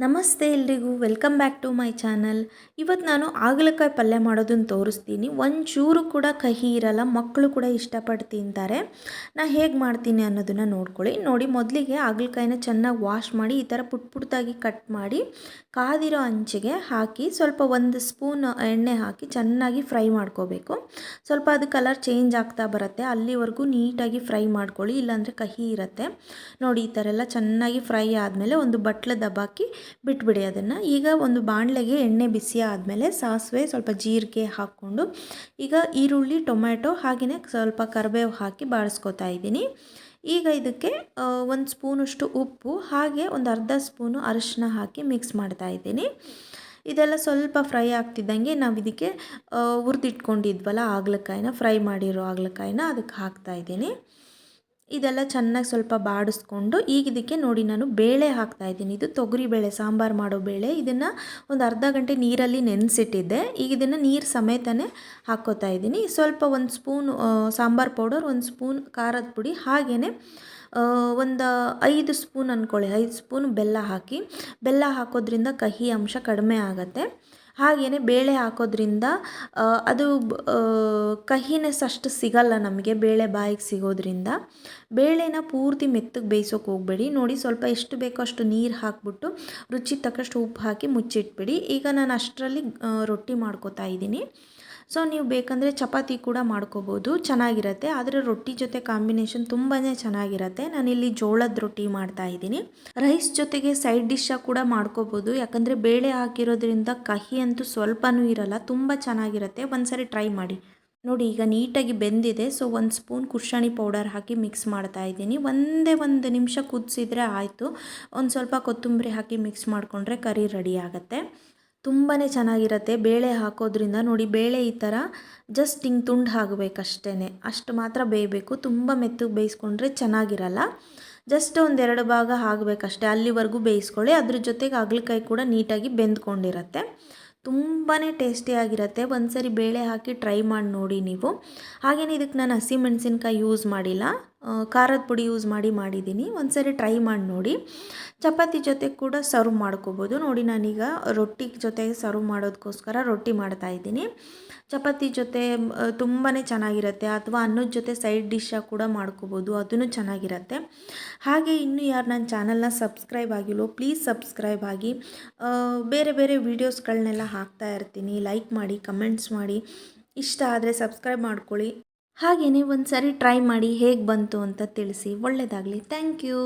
ನಮಸ್ತೆ ಎಲ್ರಿಗೂ welcome back to my channel. ಇವತ್ತು ನಾನು ಹಾಗಲಕಾಯಿ ಪಲ್ಯ ಮಾಡೋದನ್ನು ತೋರಿಸ್ತೀನಿ. ಒಂಚೂರು ಕೂಡ ಕಹಿ ಇರಲ್ಲ, ಮಕ್ಕಳು ಕೂಡ ಇಷ್ಟಪಟ್ಟು ತಿಂತಾರೆ. ನಾನು ಹೇಗೆ ಮಾಡ್ತೀನಿ ಅನ್ನೋದನ್ನು ನೋಡ್ಕೊಳ್ಳಿ. ನೋಡಿ, ಮೊದಲಿಗೆ ಹಾಗಲಕಾಯಿನ ಚೆನ್ನಾಗಿ ವಾಶ್ ಮಾಡಿ ಈ ಥರ ಪುಟ್ ಪುಟ್ಟಾಗಿ ಕಟ್ ಮಾಡಿ ಕಾದಿರೋ ಹಂಚಿಗೆ ಹಾಕಿ ಸ್ವಲ್ಪ ಒಂದು ಸ್ಪೂನ್ ಎಣ್ಣೆ ಹಾಕಿ ಚೆನ್ನಾಗಿ ಫ್ರೈ ಮಾಡ್ಕೋಬೇಕು. ಸ್ವಲ್ಪ ಅದು ಕಲರ್ ಚೇಂಜ್ ಆಗ್ತಾ ಬರುತ್ತೆ, ಅಲ್ಲಿವರೆಗೂ ನೀಟಾಗಿ ಫ್ರೈ ಮಾಡ್ಕೊಳ್ಳಿ, ಇಲ್ಲಾಂದರೆ ಕಹಿ ಇರುತ್ತೆ. ನೋಡಿ, ಈ ಥರ ಎಲ್ಲ ಚೆನ್ನಾಗಿ ಫ್ರೈ ಆದಮೇಲೆ ಒಂದು ಬಟ್ಲು ದಬ್ಬಾಕಿ ಬಿಟ್ಬಿಡಿ ಅದನ್ನು. ಈಗ ಒಂದು ಬಾಣಲೆಗೆ ಎಣ್ಣೆ ಬಿಸಿ ಆದಮೇಲೆ ಸಾಸಿವೆ, ಸ್ವಲ್ಪ ಜೀರಿಗೆ ಹಾಕ್ಕೊಂಡು ಈಗ ಈರುಳ್ಳಿ, ಟೊಮೆಟೊ ಹಾಗೆಯೇ ಸ್ವಲ್ಪ ಕರಿಬೇವು ಹಾಕಿ ಬಾಡಿಸ್ಕೊತಾ ಇದ್ದೀನಿ. ಈಗ ಇದಕ್ಕೆ ಒಂದು ಸ್ಪೂನಷ್ಟು ಉಪ್ಪು ಹಾಗೆ ಒಂದು ಅರ್ಧ ಸ್ಪೂನು ಅರಿಶಿನ ಹಾಕಿ ಮಿಕ್ಸ್ ಮಾಡ್ತಾ ಇದ್ದೀನಿ. ಇದೆಲ್ಲ ಸ್ವಲ್ಪ ಫ್ರೈ ಆಗ್ತಿದ್ದಂಗೆ ನಾವು ಇದಕ್ಕೆ ಹುರಿದಿಟ್ಕೊಂಡಿದ್ವಲ್ಲ ಹಾಗಲಕಾಯಿನ, ಫ್ರೈ ಮಾಡಿರೋ ಹಾಗಲಕಾಯಿನ ಅದಕ್ಕೆ ಹಾಕ್ತಾ ಇದ್ದೀನಿ. ಇದೆಲ್ಲ ಚೆನ್ನಾಗಿ ಸ್ವಲ್ಪ ಬಾಡಿಸ್ಕೊಂಡು ಈಗ ಇದಕ್ಕೆ ನೋಡಿ ನಾನು ಬೇಳೆ ಹಾಕ್ತಾಯಿದ್ದೀನಿ. ಇದು ತೊಗರಿಬೇಳೆ, ಸಾಂಬಾರು ಮಾಡೋ ಬೇಳೆ. ಇದನ್ನು ಒಂದು ಅರ್ಧ ಗಂಟೆ ನೀರಲ್ಲಿ ನೆನೆಸಿಟ್ಟಿದ್ದೆ. ಈಗ ಇದನ್ನು ನೀರು ಸಮೇತನೇ ಹಾಕ್ಕೋತಾ ಇದ್ದೀನಿ. ಸ್ವಲ್ಪ ಒಂದು ಸ್ಪೂನ್ ಸಾಂಬಾರು ಪೌಡರ್, ಒಂದು ಸ್ಪೂನ್ ಖಾರದ ಪುಡಿ, ಹಾಗೆಯೇ ಒಂದು 5 ಸ್ಪೂನ್ ಅಂದ್ಕೊಳ್ಳಿ, 5 ಸ್ಪೂನ್ ಬೆಲ್ಲ ಹಾಕಿ. ಬೆಲ್ಲ ಹಾಕೋದ್ರಿಂದ ಕಹಿ ಅಂಶ ಕಡಿಮೆ ಆಗುತ್ತೆ. ಹಾಗೆಯೇ ಬೇಳೆ ಹಾಕೋದ್ರಿಂದ ಅದು ಕಹಿನೆಸ್ ಅಷ್ಟು ಸಿಗಲ್ಲ ನಮಗೆ, ಬೇಳೆ ಬಾಯಿಗೆ ಸಿಗೋದ್ರಿಂದ. ಬೇಳೆನ ಪೂರ್ತಿ ಮೆತ್ತಗೆ ಬೇಯಿಸೋಕೆ ಹೋಗಬೇಡಿ. ನೋಡಿ, ಸ್ವಲ್ಪ ಎಷ್ಟು ಬೇಕೋ ಅಷ್ಟು ನೀರು ಹಾಕ್ಬಿಟ್ಟು ರುಚಿಗೆ ತಕ್ಕಷ್ಟು ಉಪ್ಪು ಹಾಕಿ ಮುಚ್ಚಿಟ್ಬಿಡಿ. ಈಗ ನಾನು ಅಷ್ಟರಲ್ಲಿ ರೊಟ್ಟಿ ಮಾಡ್ಕೋತಾ ಇದ್ದೀನಿ. ಸೊ ನೀವು ಬೇಕಂದರೆ ಚಪಾತಿ ಕೂಡ ಮಾಡ್ಕೋಬೋದು, ಚೆನ್ನಾಗಿರುತ್ತೆ. ಆದರೆ ರೊಟ್ಟಿ ಜೊತೆ ಕಾಂಬಿನೇಷನ್ ತುಂಬಾ ಚೆನ್ನಾಗಿರುತ್ತೆ. ನಾನಿಲ್ಲಿ ಜೋಳದ ರೊಟ್ಟಿ ಮಾಡ್ತಾಯಿದ್ದೀನಿ. ರೈಸ್ ಜೊತೆಗೆ ಸೈಡ್ ಡಿಶ್ಶಾಗಿ ಕೂಡ ಮಾಡ್ಕೋಬೋದು, ಯಾಕಂದರೆ ಬೇಳೆ ಹಾಕಿರೋದ್ರಿಂದ ಕಹಿ ಅಂತೂ ಸ್ವಲ್ಪನೂ ಇರಲ್ಲ, ತುಂಬ ಚೆನ್ನಾಗಿರುತ್ತೆ. ಒಂದ್ಸರಿ ಟ್ರೈ ಮಾಡಿ. ನೋಡಿ, ಈಗ ನೀಟಾಗಿ ಬೆಂದಿದೆ. ಸೊ ಒಂದು ಸ್ಪೂನ್ ಕುರ್ಷಾಣಿ ಪೌಡರ್ ಹಾಕಿ ಮಿಕ್ಸ್ ಮಾಡ್ತಾ ಇದ್ದೀನಿ. ಒಂದೇ ಒಂದು ನಿಮಿಷ ಕುದಿಸಿದ್ರೆ ಆಯಿತು. ಒಂದು ಸ್ವಲ್ಪ ಕೊತ್ತಂಬರಿ ಹಾಕಿ ಮಿಕ್ಸ್ ಮಾಡಿಕೊಂಡ್ರೆ ಕರಿ ರೆಡಿ ಆಗುತ್ತೆ. ತುಂಬಾ ಚೆನ್ನಾಗಿರುತ್ತೆ ಬೇಳೆ ಹಾಕೋದ್ರಿಂದ. ನೋಡಿ, ಬೇಳೆ ಈ ಥರ ಜಸ್ಟ್ ಹಿಂಗೆ ತುಂಡು ಆಗಬೇಕಷ್ಟೇ, ಅಷ್ಟು ಮಾತ್ರ ಬೇಯಬೇಕು. ತುಂಬ ಮೆತ್ತಗೆ ಬೇಯಿಸ್ಕೊಂಡ್ರೆ ಚೆನ್ನಾಗಿರಲ್ಲ. ಜಸ್ಟ್ ಒಂದೆರಡು ಭಾಗ ಆಗಬೇಕಷ್ಟೇ, ಅಲ್ಲಿವರೆಗೂ ಬೇಯಿಸ್ಕೊಳ್ಳಿ. ಅದ್ರ ಜೊತೆಗೆ ಹಾಗಲಕಾಯಿ ಕೂಡ ನೀಟಾಗಿ ಬೆಂದ್ಕೊಂಡಿರುತ್ತೆ. ತುಂಬಾ ಟೇಸ್ಟಿಯಾಗಿರುತ್ತೆ. ಒಂದ್ಸರಿ ಬೇಳೆ ಹಾಕಿ ಟ್ರೈ ಮಾಡಿ ನೋಡಿ ನೀವು. ಹಾಗೆಯೇ ಇದಕ್ಕೆ ನಾನು ಹಸಿಮೆಣಸಿನ್ಕಾಯಿ ಯೂಸ್ ಮಾಡಿಲ್ಲ, ಖಾರದ ಪುಡಿ ಯೂಸ್ ಮಾಡಿದ್ದೀನಿ. ಒಂದ್ಸರಿ ಟ್ರೈ ಮಾಡಿ ನೋಡಿ. ಚಪಾತಿ ಜೊತೆ ಕೂಡ ಸರ್ವ್ ಮಾಡ್ಕೋಬೋದು. ನೋಡಿ, ನಾನೀಗ ರೊಟ್ಟಿ ಜೊತೆಗೆ ಸರ್ವ್ ಮಾಡೋದಕ್ಕೋಸ್ಕರ ರೊಟ್ಟಿ ಮಾಡ್ತಾಯಿದ್ದೀನಿ. ಚಪಾತಿ ಜೊತೆ ತುಂಬಾ ಚೆನ್ನಾಗಿರುತ್ತೆ, ಅಥವಾ ಅನ್ನದ ಜೊತೆ ಸೈಡ್ ಡಿಶ್ಶಾಗಿ ಕೂಡ ಮಾಡ್ಕೋಬೋದು, ಅದೂ ಚೆನ್ನಾಗಿರುತ್ತೆ. ಹಾಗೆ ಇನ್ನೂ ಯಾರು ನನ್ನ ಚಾನಲ್ನ ಸಬ್ಸ್ಕ್ರೈಬ್ ಆಗಿಲ್ಲೋ ಪ್ಲೀಸ್ ಸಬ್ಸ್ಕ್ರೈಬ್ ಆಗಿ. ಬೇರೆ ಬೇರೆ ವೀಡಿಯೋಸ್ಗಳನ್ನೆಲ್ಲ ಹಾಕ್ತಾ ಇರ್ತೀನಿ. ಲೈಕ್ ಮಾಡಿ, ಕಮೆಂಟ್ಸ್ ಮಾಡಿ, ಇಷ್ಟ ಆದರೆ ಸಬ್ಸ್ಕ್ರೈಬ್ ಮಾಡ್ಕೊಳ್ಳಿ. ಹಾಗೆಯೇ ಒಂದು ಸರಿ ಟ್ರೈ ಮಾಡಿ ಹೇಗೆ ಬಂತು ಅಂತ ತಿಳಿಸಿ. ಒಳ್ಳೆಯದಾಗಲಿ. Thank you.